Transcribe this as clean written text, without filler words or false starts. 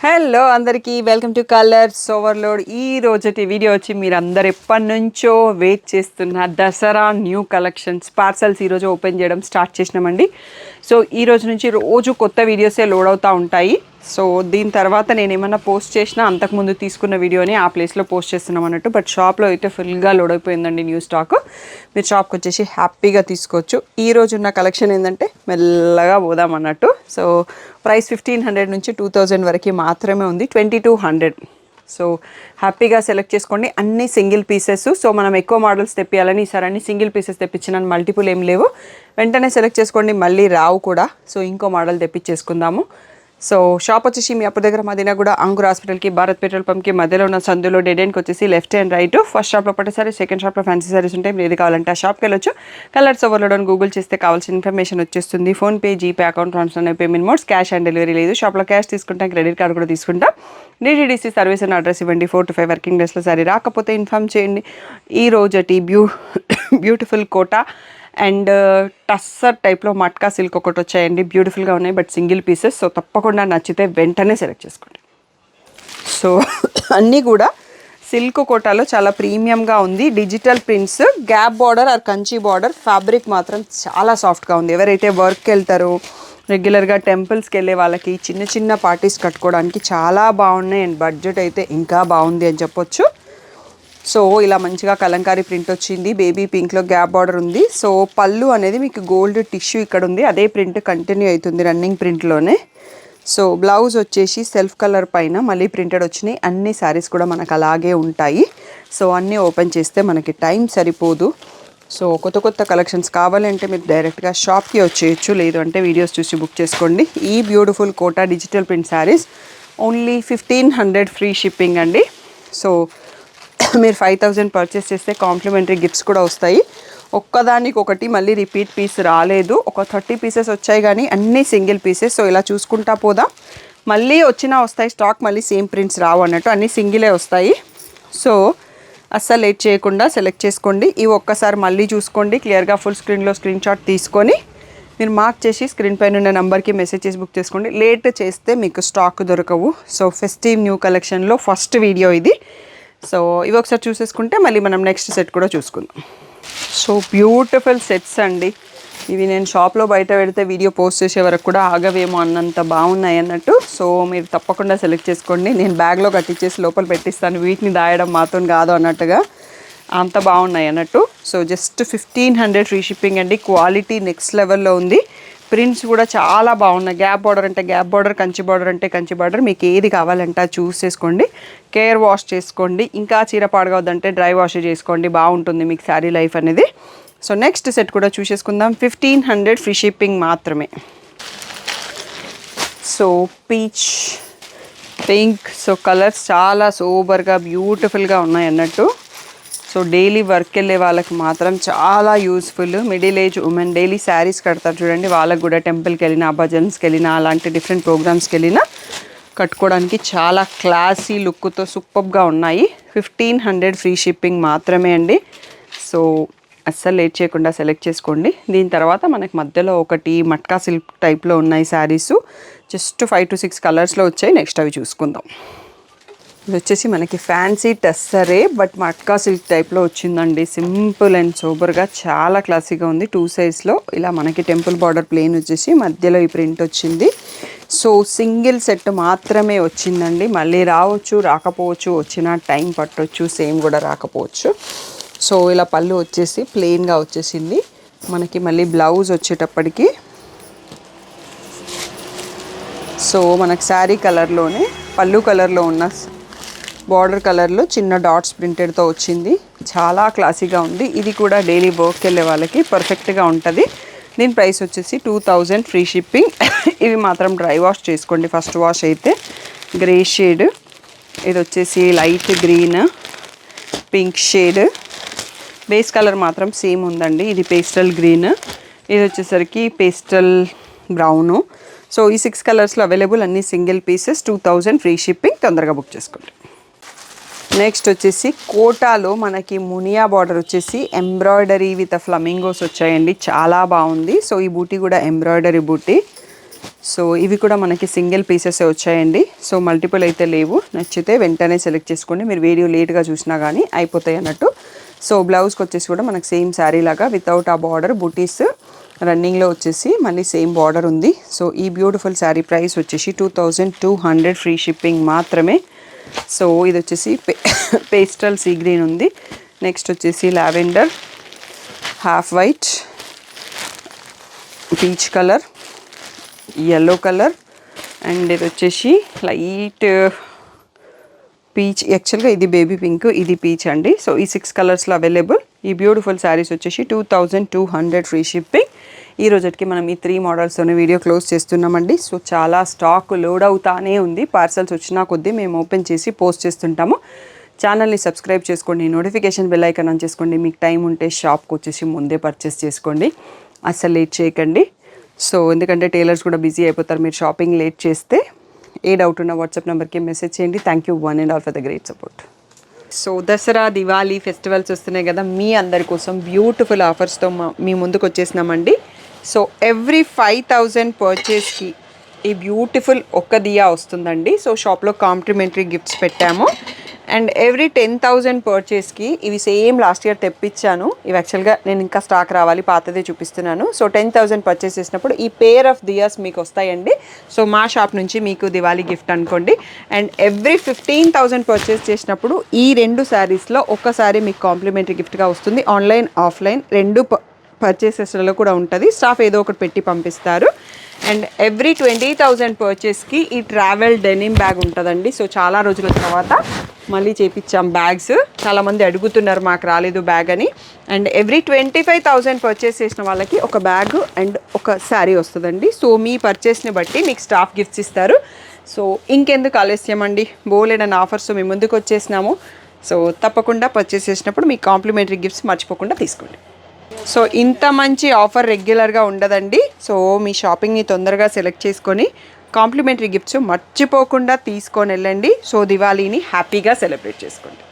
Hello అందరికీ welcome to colours overload. ఈ రోజటి video వచ్చి మీరు అందరు ఎప్పటి నుంచో వెయిట్ చేస్తున్న దసరా న్యూ కలెక్షన్స్ పార్సల్స్ ఈరోజు ఓపెన్ చేయడం స్టార్ట్ చేసినామండి. సో ఈ రోజు నుంచి రోజు కొత్త వీడియోసే లోడ్ అవుతూ ఉంటాయి. సో దీని తర్వాత నేను ఏమన్నా పోస్ట్ చేసినా అంతకుముందు తీసుకున్న వీడియోని ఆ ప్లేస్లో పోస్ట్ చేస్తున్నాం అన్నట్టు. బట్ షాప్లో అయితే ఫుల్గా లోడ్ అయిపోయిందండి న్యూ స్టాక్. మీరు షాప్కి వచ్చేసి హ్యాపీగా తీసుకోవచ్చు. ఈ రోజు ఉన్న కలెక్షన్ ఏంటంటే మెల్లగా పోదాం అన్నట్టు. సో ప్రైస్ 1500 నుంచి 2000 వరకు మాత్రమే ఉంది, 2200. సో హ్యాపీగా సెలెక్ట్ చేసుకోండి. అన్ని సింగిల్ పీసెస్. సో మనం ఎక్కువ మోడల్స్ తెప్పియాలని ఈసారి అన్ని సింగిల్ పీసెస్ తెప్పించినాను, మల్టిపుల్ ఏం లేవు. వెంటనే సెలెక్ట్ చేసుకోండి, మళ్ళీ రావు కూడా. సో ఇంకో మోడల్ తెప్పించేసుకుందాము. సో షాప్ వచ్చేసి మీ అప్పుడు దగ్గర మదీనా కూడా అంకుర్ హాస్పిటల్కి భారత్ పెట్రోల్ పంప్కి మధ్యలో ఉన్న సందులో డెడ్ ఎండ్కి వచ్చేసి లెఫ్ట్ అండ్ రైట్. ఫస్ట్ షాప్లో పట్టేసరి, సెకండ్ షాప్లో ఫ్యాన్సీ సారీస్ ఉంటాయి. మీరు ఏది కావాలంటే ఆ షాప్కి వెళ్ళొచ్చు. కలర్స్ ఓవర్లోడ్ అని గూగుల్ చేస్తే కావాల్సిన ఇన్ఫర్మేషన్ వచ్చేస్తుంది. ఫోన్పే, జీపే, అకౌంట్ ట్రాన్స్ఫర్ అనే payment modes. Cash on delivery లేదు. షాప్లో క్యాష్ తీసుకుంటాం, క్రెడిట్ కార్డు కూడా తీసుకుంటాం. DTDC సర్వీస్ అని అడ్రస్ ఇవ్వండి. 4 to 5 వర్కింగ్ డేస్లో సారీ రాకపోతే ఇన్ఫామ్ చేయండి. ఈ రోజటి బ్యూటిఫుల్ కోటా అండ్ టస్సర్ టైప్లో మట్కా సిల్క్ ఒకటి వచ్చాయండి. బ్యూటిఫుల్గా ఉన్నాయి, బట్ సింగిల్ పీసెస్. సో తప్పకుండా నచ్చితే వెంటనే సెలెక్ట్ చేసుకోండి. సో అన్నీ కూడా సిల్క్ కోటాలో చాలా ప్రీమియంగా ఉంది. Digital prints, gap border or Kanchi border. Fabric మాత్రం చాలా సాఫ్ట్గా ఉంది. ఎవరైతే వర్క్కి వెళ్తారో, రెగ్యులర్గా టెంపుల్స్కి వెళ్ళే వాళ్ళకి, చిన్న చిన్న పార్టీస్ కట్టుకోవడానికి చాలా బాగున్నాయి. అండ్ బడ్జెట్ అయితే ఇంకా బాగుంది అని చెప్పొచ్చు. సో ఇలా మంచిగా కలంకారీ ప్రింట్ వచ్చింది. బేబీ పింక్లో గ్యాప్ బార్డర్ ఉంది. సో పళ్ళు అనేది మీకు గోల్డ్ టిష్యూ ఇక్కడ ఉంది. అదే ప్రింట్ కంటిన్యూ అవుతుంది రన్నింగ్ ప్రింట్లోనే. సో బ్లౌజ్ వచ్చేసి సెల్ఫ్ కలర్ పైన మళ్ళీ ప్రింటెడ్ వచ్చినాయి. అన్ని శారీస్ కూడా మనకు అలాగే ఉంటాయి. సో అన్నీ ఓపెన్ చేస్తే మనకి టైం సరిపోదు. సో కొత్త కొత్త కలెక్షన్స్ కావాలంటే మీరు డైరెక్ట్గా షాప్కి వచ్చేయచ్చు, లేదు అంటే వీడియోస్ చూసి బుక్ చేసుకోండి. ఈ beautiful Kota digital print sarees only 1500 free shipping అండి. సో మీరు 5000 పర్చేస్ చేస్తే కాంప్లిమెంటరీ గిఫ్ట్స్ కూడా వస్తాయి. ఒక్కదానికి ఒకటి మళ్ళీ రిపీట్ పీస్ రాలేదు. ఒక 30 పీసెస్ వచ్చాయి, కానీ అన్నీ సింగిల్ పీసెస్. సో ఇలా చూసుకుంటా పోదాం. మళ్ళీ వచ్చినా వస్తాయి స్టాక్, మళ్ళీ సేమ్ ప్రింట్స్ రావు అన్నట్టు. అన్నీ సింగిలే వస్తాయి. సో అస్సలు లేట్ చేయకుండా సెలెక్ట్ చేసుకోండి. ఇవి ఒక్కసారి మళ్ళీ చూసుకోండి క్లియర్గా. ఫుల్ స్క్రీన్లో స్క్రీన్ షాట్ తీసుకొని మీరు మార్క్ చేసి స్క్రీన్ పైన ఉన్న నెంబర్కి మెసేజ్ చేసి బుక్ చేసుకోండి. లేట్ చేస్తే మీకు స్టాక్ దొరకవు. సో ఫెస్టివ్ న్యూ కలెక్షన్లో ఫస్ట్ వీడియో ఇది. సో ఇవి ఒకసారి చూసేసుకుంటే మళ్ళీ మనం నెక్స్ట్ సెట్ కూడా చూసుకుందాం. సో బ్యూటిఫుల్ సెట్స్ అండి ఇవి. నేను షాప్లో బయట పెడితే వీడియో పోస్ట్ చేసే వరకు కూడా ఆగవేమో అన్నంత బాగున్నాయి అన్నట్టు. సో మీరు తప్పకుండా సెలెక్ట్ చేసుకోండి. నేను బ్యాగ్లో కట్టించేసి లోపల పెట్టిస్తాను, వీటిని దాయడం మాత్రం కాదు అన్నట్టుగా. అంత బాగున్నాయి అన్నట్టు. సో జస్ట్ 1500 ఫ్రీ షిప్పింగ్ అండి. క్వాలిటీ నెక్స్ట్ లెవెల్లో ఉంది. ప్రింట్స్ కూడా చాలా బాగున్నాయి. గ్యాప్ బార్డర్ అంటే గ్యాప్ బార్డర్, కంచి బార్డర్ అంటే కంచి బార్డర్. మీకు ఏది కావాలంటే చూస్ చేసుకోండి. కేర్ వాష్ చేసుకోండి. ఇంకా చీర పాడగవద్దంటే డ్రై వాష్ చేసుకోండి. బాగుంటుంది మీకు శారీ లైఫ్ అనేది. సో నెక్స్ట్ సెట్ కూడా చూసేసుకుందాం. 1500 ఫ్రీ షిప్పింగ్ మాత్రమే. So peach, pink. So colours చాలా సూపర్గా బ్యూటిఫుల్గా ఉన్నాయి అన్నట్టు. సో డైలీ వర్క్ వెళ్ళే వాళ్ళకి మాత్రం చాలా useful. Middle age women daily saris కడతారు చూడండి, వాళ్ళకు కూడా టెంపుల్కి వెళ్ళినా, భజన్స్కి వెళ్ళినా, అలాంటి డిఫరెంట్ ప్రోగ్రామ్స్కి వెళ్ళినా కట్టుకోవడానికి చాలా క్లాసీ లుక్తో సూపర్గా ఉన్నాయి. 1500 ఫ్రీ షిప్పింగ్ మాత్రమే అండి. సో అస్సలు లేట్ చేయకుండా సెలెక్ట్ చేసుకోండి. దీని తర్వాత మనకి మధ్యలో ఒకటి మట్కా సిల్క్ టైప్లో ఉన్నాయి శారీస్. జస్ట్ 5 to 6 కలర్స్లో వచ్చాయి. నెక్స్ట్ అవి చూసుకుందాం. ఇది వచ్చేసి మనకి ఫ్యాన్సీ టెస్సరే, బట్ మట్కా సిల్క్ టైప్లో వచ్చిందండి. సింపుల్ అండ్ సూపర్గా చాలా క్లాసీగా ఉంది. 2 సైజ్లో ఇలా మనకి టెంపుల్ బార్డర్ ప్లెయిన్ వచ్చేసి మధ్యలో ఈ ప్రింట్ వచ్చింది. సో సింగిల్ సెట్ మాత్రమే వచ్చిందండి. మళ్ళీ రావచ్చు, రాకపోవచ్చు, వచ్చిన టైం పట్టవచ్చు, సేమ్ కూడా రాకపోవచ్చు. సో ఇలా పళ్ళు వచ్చేసి ప్లెయిన్గా వచ్చేసింది. మనకి మళ్ళీ బ్లౌజ్ వచ్చేటప్పటికి సో మనకి శారీ కలర్లోనే పళ్ళు కలర్లో ఉన్న బార్డర్ కలర్లో చిన్న డాట్స్ ప్రింటెడ్తో వచ్చింది. చాలా క్లాసీగా ఉంది. ఇది కూడా డైలీ వర్క్కి వెళ్ళే వాళ్ళకి పర్ఫెక్ట్గా ఉంటుంది. దీని ప్రైస్ వచ్చేసి 2000 ఫ్రీ షిప్పింగ్. ఇవి మాత్రం డ్రై వాష్ చేసుకోండి. ఫస్ట్ వాష్ అయితే గ్రే షేడ్, ఇది వచ్చేసి light green, pink shade. Base colour మాత్రం సేమ్ ఉందండి. ఇది పేస్టల్ గ్రీన్, ఇది వచ్చేసరికి పేస్టల్ బ్రౌను. సో ఈ 6 కలర్స్లో అవైలబుల్. అన్ని సింగిల్ పీసెస్. 2000 free shipping. తొందరగా బుక్ చేసుకోండి. నెక్స్ట్ వచ్చేసి కోటాలో మనకి మునియా బార్డర్ వచ్చేసి ఎంబ్రాయిడరీ విత్ ఫ్లమింగోస్ వచ్చాయండి. చాలా బాగుంది. సో ఈ బూటీ కూడా ఎంబ్రాయిడరీ బూటీ. సో ఇవి కూడా మనకి సింగిల్ పీసెస్ వచ్చాయండి. సో మల్టిపుల్ అయితే లేవు. నచ్చితే వెంటనే సెలెక్ట్ చేసుకోండి. మీరు వీడియో లేట్గా చూసినా కానీ అయిపోతాయి అన్నట్టు. సో బ్లౌజ్కి వచ్చేసి కూడా మనకు సేమ్ శారీ లాగా వితౌట్ ఆ బార్డర్ బుటీస్ రన్నింగ్లో వచ్చేసి మళ్ళీ సేమ్ బార్డర్ ఉంది. సో ఈ బ్యూటిఫుల్ శారీ ప్రైస్ వచ్చేసి 2200 ఫ్రీ షిప్పింగ్ మాత్రమే. సో ఇది వచ్చేసి పేస్టల్ సీ గ్రీన్ ఉంది. నెక్స్ట్ వచ్చేసి lavender, half white, peach colour, yellow colour and ఇది వచ్చేసి లైట్ పీచ్. యాక్చువల్గా ఇది బేబీ పింక్, ఇది పీచ్ అండి. సో ఈ 6 కలర్స్లో అవైలబుల్. ఈ బ్యూటిఫుల్ శారీస్ వచ్చేసి 2200 ఫ్రీ షిప్పింగ్. ఈ రోజుకి మనం ఈ 3 మోడల్స్తోనే వీడియో క్లోజ్ చేస్తున్నామండి. సో చాలా స్టాక్ లోడ్ అవుతానే ఉంది. పార్సల్స్ వచ్చినా కొద్దీ మేము ఓపెన్ చేసి పోస్ట్ చేస్తుంటాము. ఛానల్ని సబ్స్క్రైబ్ చేసుకోండి, నోటిఫికేషన్ బెల్ ఐకాన్ ఆన్ చేసుకోండి. మీకు టైం ఉంటే షాప్కి వచ్చేసి ముందే పర్చేస్ చేసుకోండి, అస్సలు లేట్ చేయకండి. సో ఎందుకంటే టైలర్స్ కూడా బిజీ అయిపోతారు మీరు షాపింగ్ లేట్ చేస్తే. ఏ డౌట్ ఉన్నా వాట్సాప్ నెంబర్కి మెసేజ్ చేయండి. Thank you one and all for the great support. So Dasara, Diwali festivals వస్తున్నాయి కదా, మీ అందరి కోసం బ్యూటిఫుల్ ఆఫర్స్తో మీ ముందుకు వచ్చేసినామండి. సో ఎవ్రీ 5000 పర్చేస్కి ఈ బ్యూటిఫుల్ ఒక్క దియా వస్తుందండి. సో షాప్లో కాంప్లిమెంటరీ గిఫ్ట్స్ పెట్టాము. అండ్ ఎవ్రీ 10,000 పర్చేస్కి ఇవి సేమ్ లాస్ట్ ఇయర్ తెప్పించాను. ఇవి యాక్చువల్గా నేను ఇంకా స్టాక్ రావాలి, పాతదే చూపిస్తున్నాను. సో 10,000 పర్చేస్ చేసినప్పుడు ఈ పేర్ ఆఫ్ దియాస్ మీకు వస్తాయండి. సో మా షాప్ నుంచి మీకు దివాళీ గిఫ్ట్ అనుకోండి. అండ్ ఎవ్రీ 15,000 పర్చేస్ చేసినప్పుడు ఈ 2 శారీస్లో ఒక శారీ మీకు కాంప్లిమెంటరీ గిఫ్ట్గా వస్తుంది. ఆన్లైన్, ఆఫ్లైన్ 2 పర్చేసెస్లో కూడా ఉంటుంది. స్టాఫ్ ఏదో ఒకటి పెట్టి పంపిస్తారు. అండ్ ఎవ్రీ 20,000 పర్చేస్కి ఈ ట్రావెల్ డెనిమ్ బ్యాగ్ ఉంటుందండి. సో చాలా రోజుల తర్వాత మళ్ళీ చేపించాం బ్యాగ్స్. చాలామంది అడుగుతున్నారు మాకు రాలేదు బ్యాగ్ అని. అండ్ ఎవ్రీ 25,000 పర్చేస్ చేసిన వాళ్ళకి ఒక బ్యాగ్ అండ్ ఒక శారీ వస్తుందండి. సో మీ పర్చేస్ని బట్టి మీకు స్టాఫ్ గిఫ్ట్స్ ఇస్తారు. సో ఇంకెందుకు ఆలస్యం అండి, బోలెడన్ ఆఫర్స్ మీ ముందుకు వచ్చేసినాము. సో తప్పకుండా పర్చేస్ చేసినప్పుడు మీ కాంప్లిమెంటరీ గిఫ్ట్స్ మర్చిపోకుండా తీసుకోండి. సో ఇంత మంచి ఆఫర్ రెగ్యులర్గా ఉండదండి. సో మీ షాపింగ్ని తొందరగా సెలెక్ట్ చేసుకొని కాంప్లిమెంటరీ గిఫ్ట్స్ మర్చిపోకుండా తీసుకొని వెళ్ళండి. సో దివాళీని హ్యాపీగా సెలబ్రేట్ చేసుకోండి.